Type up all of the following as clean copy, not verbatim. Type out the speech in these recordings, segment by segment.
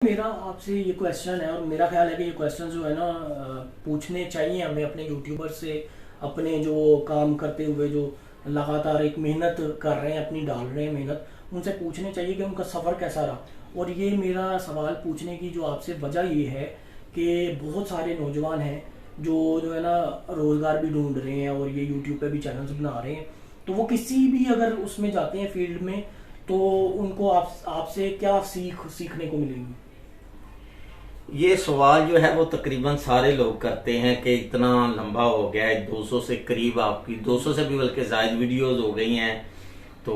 मेरा आपसे ये क्वेश्चन है और मेरा ख्याल है कि ये क्वेश्चन जो है ना पूछने चाहिए हमें अपने यूट्यूबर से। अपने जो काम करते हुए जो लगातार एक मेहनत कर रहे हैं, अपनी डाल रहे हैं मेहनत, उनसे पूछने चाहिए कि उनका सफ़र कैसा रहा। और ये मेरा सवाल पूछने की जो आपसे वजह ये है कि बहुत सारे नौजवान हैं जो जो है ना रोज़गार भी ढूंढ रहे हैं और ये यूट्यूब पे भी चैनल्स बना रहे हैं। तो वो किसी भी अगर उसमें जाते हैं फील्ड में, तो उनको आपसे क्या सीखने को मिलेगी? ये सवाल जो है वो तकरीबन सारे लोग करते हैं कि इतना लंबा हो गया है, 200 से करीब, आपकी 200 से भी बल्कि ज़ायद वीडियोस हो गई हैं। तो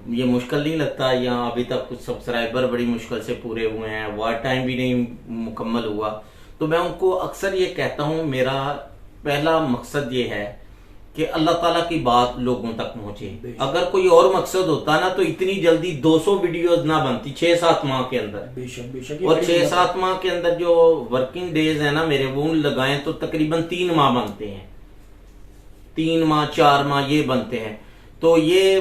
ये मुश्किल नहीं लगता, या अभी तक कुछ सब्सक्राइबर बड़ी मुश्किल से पूरे हुए हैं, वॉच टाइम भी नहीं मुकम्मल हुआ। तो मैं उनको अक्सर ये कहता हूँ, मेरा पहला मकसद ये है कि अल्लाह ताला की बात लोगों तक पहुंचे। अगर कोई और मकसद होता ना तो इतनी जल्दी 200 वीडियोस ना बनती 6-7 माह के अंदर। बेशक बेशक। और 6-7 माह के अंदर जो वर्किंग डेज है ना मेरे, वो लगाए तो तकरीबन 3 माह बनते हैं, 3 माह 4 माह ये बनते हैं। तो ये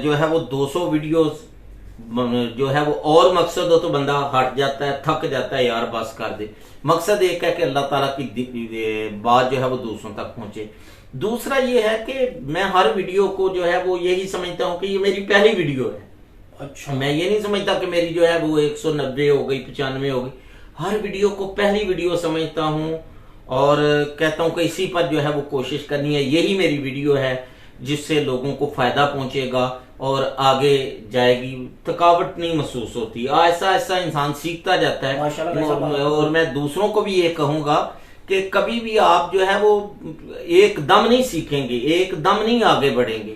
जो है वो 200 वीडियोस जो है वो, और मकसद हो तो बंदा हट जाता है, थक जाता है, यार बस कर दे। मकसद एक है कि अल्लाह ताला की बात जो है वो दूसरों तक पहुंचे। दूसरा ये है कि मैं हर वीडियो को जो है वो यही समझता हूँ कि ये मेरी पहली वीडियो है। अच्छा। मैं ये नहीं समझता कि मेरी जो है वो 190 हो गई, 95 हो गई। हर वीडियो को पहली वीडियो समझता हूँ और कहता हूँ कि इसी पर जो है वो कोशिश करनी है, यही मेरी वीडियो है जिससे लोगों को फायदा पहुंचेगा और आगे जाएगी। थकावट नहीं महसूस होती, ऐसा ऐसा इंसान सीखता जाता है। माशाल्लाह। और मैं दूसरों को भी ये कहूंगा कि कभी भी आप जो है वो एकदम नहीं सीखेंगे, एकदम नहीं आगे बढ़ेंगे,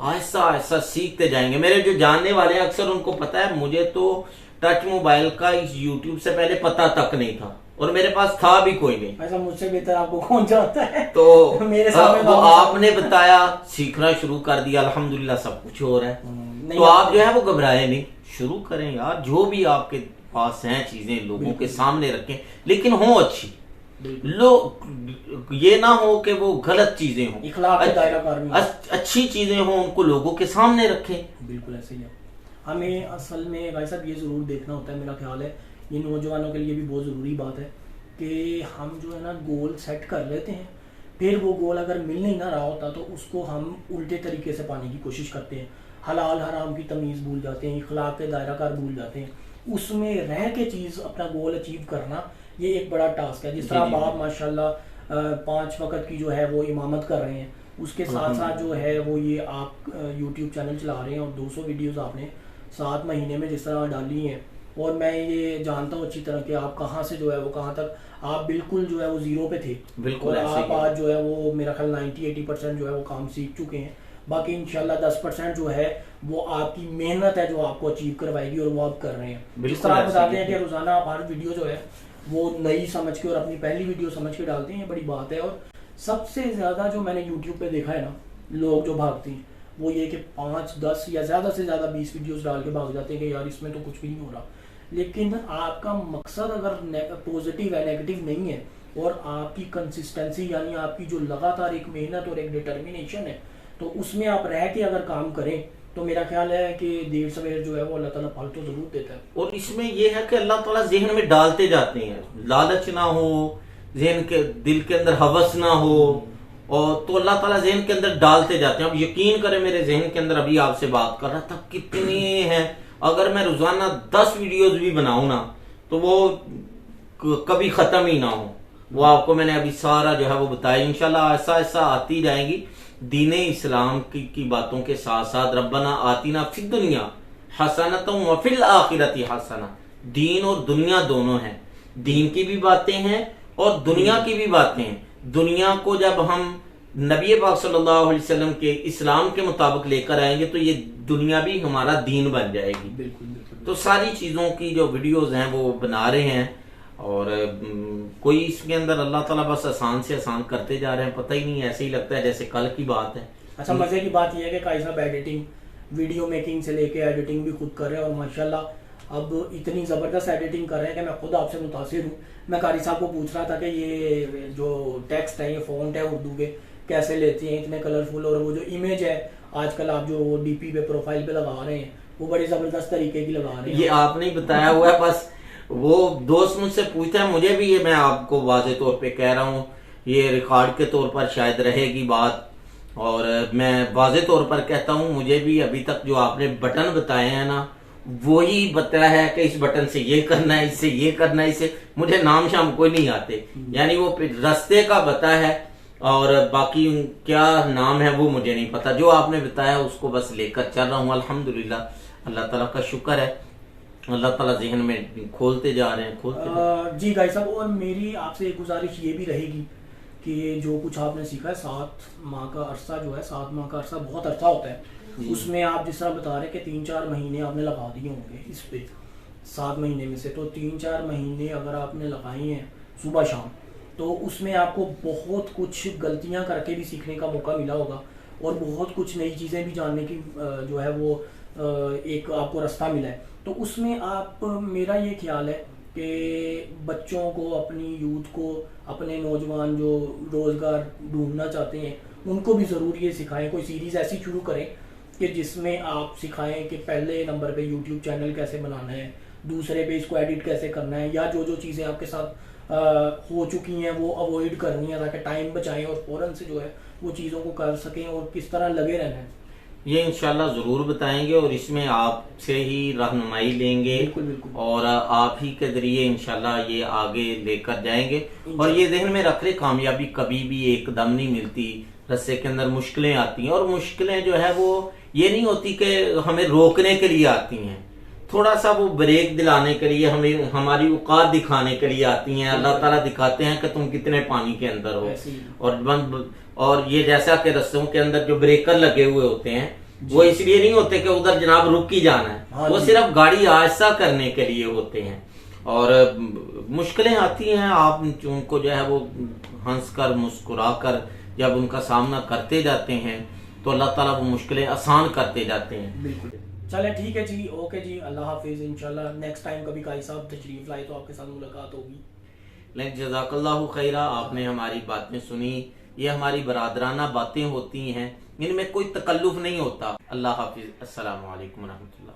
ऐसा ऐसा सीखते जाएंगे। मेरे जो जानने वाले हैं अक्सर उनको पता है, मुझे तो टच मोबाइल का इस यूट्यूब से पहले पता तक नहीं था और मेरे पास था भी कोई नहीं। ऐसा मुझसे बेहतर आपको कौन जानता है? तो मेरे सामने वो आपने बताया, सीखना शुरू कर दिया, अल्हम्दुलिल्लाह सब कुछ हो रहा है। तो आप जो है वो घबराए नहीं, शुरू करें यार। जो भी आपके पास हैं चीजें लोगों के सामने रखें, लेकिन हो अच्छी। ये ना हो कि वो गलत चीजें हों, इखलाक के दायरा कार में अच्छी चीजें हों, उनको लोगों के सामने रखें। बिल्कुल ऐसे ही है। हमें असल में भाई साहब ये जरूर देखना होता है, मेरा ख्याल है ये नौजवानों के लिए भी बहुत ज़रूरी बात है कि हम जो है ना गोल सेट कर लेते हैं, फिर वो गोल अगर मिल नहीं ना रहा होता तो उसको हम उल्टे तरीके से पाने की कोशिश करते हैं। हलाल हराम की तमीज़ भूल जाते हैं, इखलाक के दायरा कार भूल जाते हैं। उसमें रह के चीज़ अपना गोल अचीव करना ये एक बड़ा टास्क है। जिस तरह आप माशाल्लाह 5 वक़्त की जो है वो इमामत कर रहे हैं, उसके साथ साथ जो है वो ये आप यूट्यूब चैनल चला रहे हैं और 200 वीडियोज़ आपने 7 महीने में जिस तरह डाली हैं। और मैं ये जानता हूँ अच्छी तरह कि आप कहाँ से जो है वो कहाँ तक, आप बिल्कुल जो है वो ज़ीरो पे थे, बिल्कुल। और आप आज जो है वो मेरा ख्याल 90-80% जो है वो काम सीख चुके हैं। बाकी इंशाल्लाह 10% जो है वो आपकी मेहनत है जो आपको अचीव करवाएगी और वो आप कर रहे हैं। जिस तरह आप बताते हैं कि रोज़ाना आप हर वीडियो जो है वो नई समझ के और अपनी पहली वीडियो समझ के डालते हैं, ये बड़ी बात है। और सबसे ज़्यादा जो मैंने यूट्यूब पे देखा है ना, लोग जो भागते हैं वो ये कि 5-10 या ज़्यादा से ज़्यादा 20 वीडियोस डाल के भाग जाते हैं कि यार इसमें तो कुछ भी नहीं हो रहा। लेकिन आपका मकसद अगर पॉजिटिव है, नेगेटिव नहीं है, और आपकी कंसिस्टेंसी यानी आपकी जो लगातार एक मेहनत और एक डिटर्मिनेशन है, तो उसमें आप रह के अगर काम करें तो मेरा ख्याल है कि देर सवेर जो है वो अल्लाह ताला फल तो जरूर देता है। और इसमें यह है कि अल्लाह ताला ज़हन में डालते जाते हैं, लालच ना हो, ज़हन के दिल के अंदर हवस ना हो, और तो अल्लाह ताला ज़हन के अंदर डालते जाते हैं। अब यकीन करें, मेरे ज़हन के अंदर अभी आपसे बात कर रहा था कितने हैं, अगर मैं रोजाना 10 वीडियोस भी बनाऊं ना तो वो कभी खत्म ही ना हो। वो आपको मैंने अभी सारा जो है वो बताया। इंशाल्लाह ऐसा ऐसा आती जाएंगी दीने इस्लाम की बातों के साथ साथ रब्बना आतीना फिद दुनिया हसनतुम व फिल आखिरती हसना। दीन और दुनिया दोनों हैं, दीन की भी बातें हैं और दुनिया की भी बातें हैं। दुनिया को जब हम नबी पाक सल्लल्लाहु अलैहि वसल्लम के इस्लाम के मुताबिक लेकर आएंगे तो ये दुनिया भी हमारा दीन बन जाएगी। बिल्कुल बिल्कुल। तो सारी चीजों की जो वीडियोस हैं वो बना रहे हैं, और कोई इसके अंदर अल्लाह ताला बस आसान से आसान करते जा रहे हैं, पता ही नहीं, ऐसे ही लगता है जैसे कल की बात है। अच्छा, मजे की बात यह है कि काई साहब एडिटिंग, वीडियो मेकिंग से लेके एडिटिंग भी खुद कर रहे हैं, और माशाल्लाह अब इतनी ज़बरदस्त एडिटिंग कर रहे हैं कि मैं खुद आपसे मुतासिर हूँ। मैं कारी साहब को पूछ रहा था कि ये जो टेक्स्ट है, ये फॉन्ट है उर्दू के, कैसे लेते हैं इतने कलरफुल, और वो जो इमेज है आजकल आप जो डीपी पे प्रोफाइल पे लगा रहे हैं वो बड़ी जबरदस्त तरीके की लगा रहे हैं। ये आपने बताया हुआ है, बस वो दोस्त मुझसे पूछता है, मुझे भी ये मैं आपको वाजे तौर पे कह रहा हूँ, ये रिकॉर्ड के तौर पर शायद रहेगी बात, और मैं वाजे तौर पर कहता हूँ मुझे भी अभी तक जो आपने बटन बताए हैं ना, वही बताया है कि इस बटन से ये करना है, इससे ये करना है, इससे मुझे नाम शाम कोई नहीं आते, यानी वो रास्ते का बता है, और बाकी क्या नाम है वो मुझे नहीं पता। जो आपने बताया उसको बस लेकर चल रहा हूँ अल्हम्दुलिल्लाह, अल्लाह ताला का शुक्र है, अल्लाह ताला जहन में खोलते जा रहे हैं, जी गाइस साहब, और मेरी आपसे एक गुजारिश ये भी रहेगी कि जो कुछ आपने सीखा है 7 माह का अरसा जो है, 7 माह का अरसा बहुत अरसा होता है, उसमें आप जिस तरह बता रहे हैं कि 3-4 महीने आपने लगा दिए होंगे इस पे 7 महीने में से, तो 3-4 महीने अगर आपने लगाई हैं सुबह शाम, तो उसमें आपको बहुत कुछ गलतियां करके भी सीखने का मौका मिला होगा, और बहुत कुछ नई चीज़ें भी जानने की जो है वो एक आपको रास्ता मिला है। तो उसमें आप, मेरा ये ख्याल है कि बच्चों को, अपनी यूथ को, अपने नौजवान जो रोज़गार ढूंढना चाहते हैं उनको भी ज़रूर ये सिखाएं, कोई सीरीज़ ऐसी शुरू करें कि जिसमें आप सिखाएं कि पहले नंबर पे यूट्यूब चैनल कैसे बनाना है, दूसरे पे इसको एडिट कैसे करना है, या जो जो चीज़ें आपके साथ हो चुकी हैं वो अवॉइड करनी है, ताकि टाइम बचाएं और फ़ौरन से जो है वो चीज़ों को कर सकें, और किस तरह लगे रहना है। ये इंशाल्लाह जरूर बताएंगे, और इसमें आपसे ही रहनुमाई लेंगे, बिल्कुल बिल्कुल, और आप ही के जरिए इंशाल्लाह ये आगे लेकर जाएंगे। और ये ध्यान में रख ले, कामयाबी कभी भी एकदम नहीं मिलती, रास्ते के अंदर मुश्किलें आती हैं, और मुश्किलें जो है वो ये नहीं होती कि हमें रोकने के लिए आती हैं, थोड़ा सा वो ब्रेक दिलाने के लिए, हमें हमारी औकात दिखाने के लिए आती हैं। अल्लाह ताला दिखाते हैं कि तुम कितने पानी के अंदर हो, और ये जैसा कि रस्सों के अंदर जो ब्रेकर लगे हुए होते हैं वो इसलिए नहीं होते कि उधर जनाब रुक ही जाना है, वो सिर्फ गाड़ी आहिस्ता करने के लिए होते हैं। और मुश्किलें आती हैं, आप उनको जो है वो हंस कर मुस्कुरा कर जब उनका सामना करते जाते हैं तो अल्लाह ताला वो मुश्किलें आसान करते जाते हैं। बिल्कुल, चले ठीक है जी, ओके जी, अल्लाह हाफिज। इंशाल्लाह नेक्स्ट टाइम कभी काई साहब तशरीफ लाए तो आपके साथ मुलाकात होगी। लेकिन जज़ाकल्लाहु खैरा, आपने हमारी बातें सुनी, ये हमारी बरादराना बातें होती हैं, इनमें कोई तकल्लुफ नहीं होता। अल्लाह हाफिज, अस्सलामु अलैकुम रहमतुल्लाह।